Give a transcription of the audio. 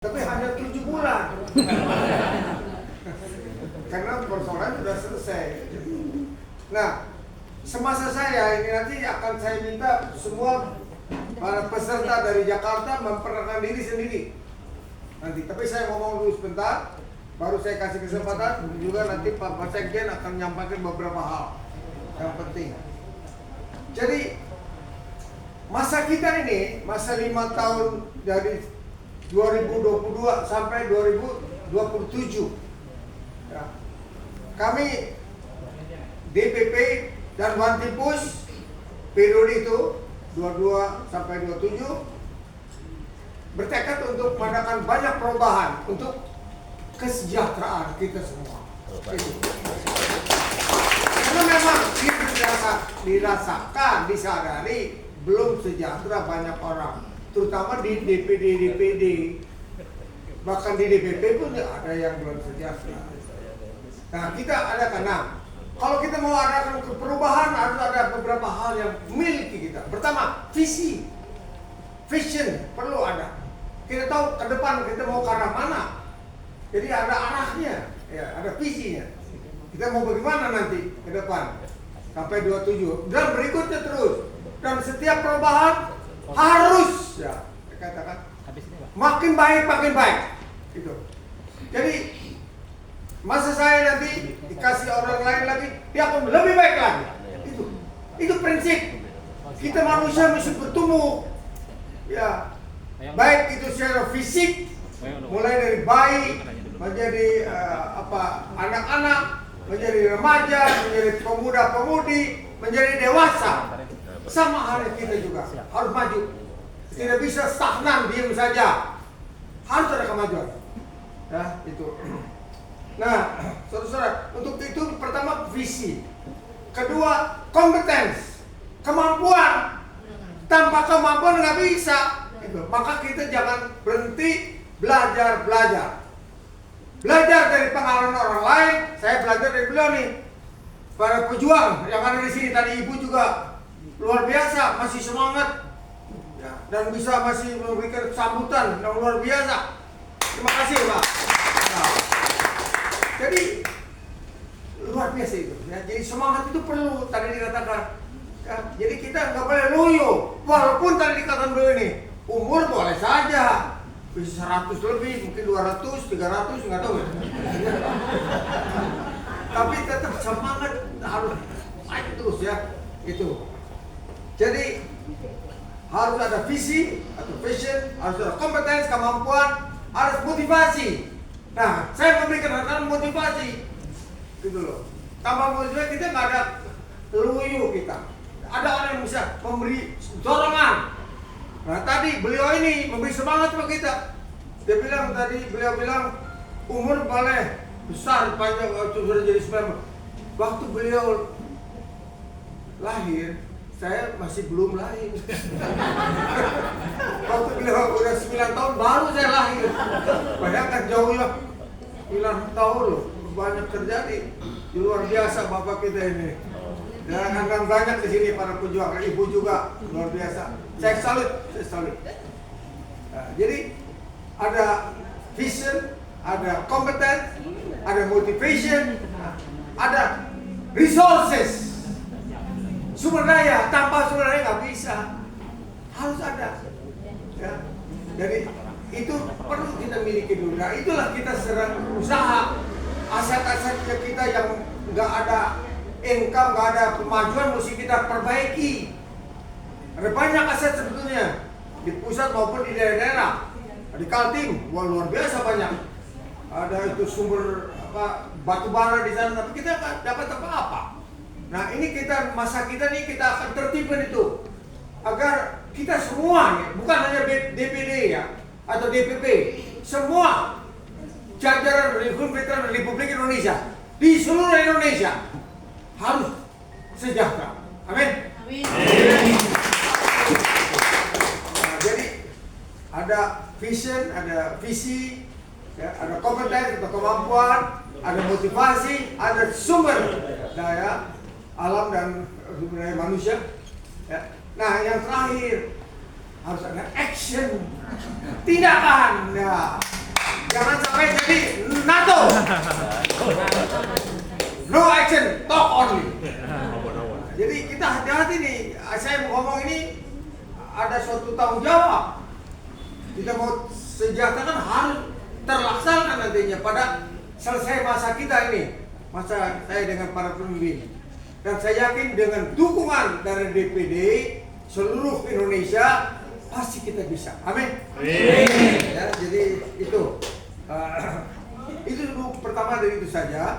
Tapi hanya 7 bulan. Karena persoalan sudah selesai. Nah, semasa saya ini nanti akan saya minta semua para peserta dari Jakarta memperkenalkan diri sendiri. Nanti, tapi saya ngomong dulu sebentar, baru saya kasih kesempatan juga nanti Pak Sekjen akan menyampaikan beberapa hal yang penting. Jadi masa kita ini, masa 5 tahun dari 2022 sampai 2027, ya. Kami DPP dan Wantipus periode itu 22 sampai 27 bertekad untuk mengadakan banyak perubahan untuk kesejahteraan kita semua. Itu. Karena memang dirasakan, disadari belum sejahtera banyak orang, terutama di DPD, bahkan di DPP pun ada yang belum sejahtera. Nah, kita ada karena kalau kita mau adakan perubahan harus ada beberapa hal yang memiliki kita. Pertama, visi, vision perlu ada. Kita tahu ke depan kita mau ke arah mana. Jadi ada arahnya, ya, ada visinya. Kita mau bagaimana nanti ke depan sampai 27 dan berikutnya terus. Dan setiap perubahan harus, ya, katakan makin baik, gitu. Jadi masa saya nanti dikasih orang lain lagi, dia akan lebih baik lagi. Itu prinsip. Kita manusia mesti bertumbuh, ya, baik itu secara fisik, mulai dari bayi menjadi anak-anak, menjadi remaja, menjadi pemuda-pemudi, menjadi dewasa. Sama halnya kita juga harus maju. Tidak bisa stagnan, diam saja. Harus ada kemajuan. Ya, itu. Nah, saudara-saudara, untuk itu pertama visi. Kedua, kompetens. Kemampuan. Tanpa kemampuan nggak bisa. Gitu. Maka kita jangan berhenti belajar. Belajar dari pengalaman orang lain. Saya belajar dari beliau nih. Para pejuang yang ada di sini tadi, ibu juga luar biasa, masih semangat, ya, dan bisa masih memberikan sambutan yang luar biasa. Terima kasih, Pak. Nah, jadi luar biasa itu. Ya, jadi semangat itu perlu, tadi dikatakan. Ya, jadi kita nggak boleh loyo. Walaupun tadi dikatakan dulu ini umur boleh saja, bisa 100 lebih, mungkin 200, 300, nggak tahu ya. Tapi tetap semangat harus naik terus ya, itu. Jadi harus ada visi atau vision, harus ada kompetensi, kemampuan, harus motivasi. Nah, saya memberikan motivasi, gitu loh. Tanpa motivasi kita nggak ada luyu kita. Ada orang yang bisa memberi dorongan. Nah, tadi beliau ini memberi semangat buat kita. Dia bilang tadi, beliau bilang umur boleh besar, panjang, sudah jadi 9. Waktu beliau lahir, saya masih belum lahir. Waktu beliau udah 9 tahun baru saya lahir. Bayangkan jauhnya 9 tahun loh, banyak terjadi. Luar biasa Bapak kita ini. Dan akan banyak di sini para pejuang, ibu juga luar biasa. Saya salut. Nah, jadi ada vision, ada competence, ada motivation, ada resources. Sumber daya, tanpa sumber daya nggak bisa. Harus ada. Ya. Jadi itu perlu kita miliki dulu. Nah, itulah kita serang usaha. Aset-aset kita yang nggak ada income, nggak ada kemajuan, mesti kita perbaiki. Ada banyak aset sebetulnya di pusat maupun di daerah-daerah. Di Kaltim, wah luar biasa banyak. Ada itu sumber batu bara di sana, tapi kita nggak dapat apa-apa. Nah, ini kita masa kita nih kita akan tertibkan itu agar kita semua ya, bukan hanya DPD ya atau DPP, semua jajaran Republik Indonesia di seluruh Indonesia harus sejahtera. Amin. Nah, jadi ada vision, ada visi, ya, ada kompetensi atau kemampuan, ada motivasi, ada sumber daya alam dan sumber daya manusia. Ya. Nah, yang terakhir harus ada action, tindakan. Ya. Jangan sampai jadi NATO. No action, talk only. Jadi kita hati-hati nih. Saya mau ngomong ini ada suatu tanggung jawab. Kita mau sejahtera kan harus terlaksana nantinya pada selesai masa kita ini, masa saya dengan para pemimpin. Dan saya yakin dengan dukungan dari DPD seluruh Indonesia pasti kita bisa. Amin. Ya, jadi itu dulu pertama dari itu saja.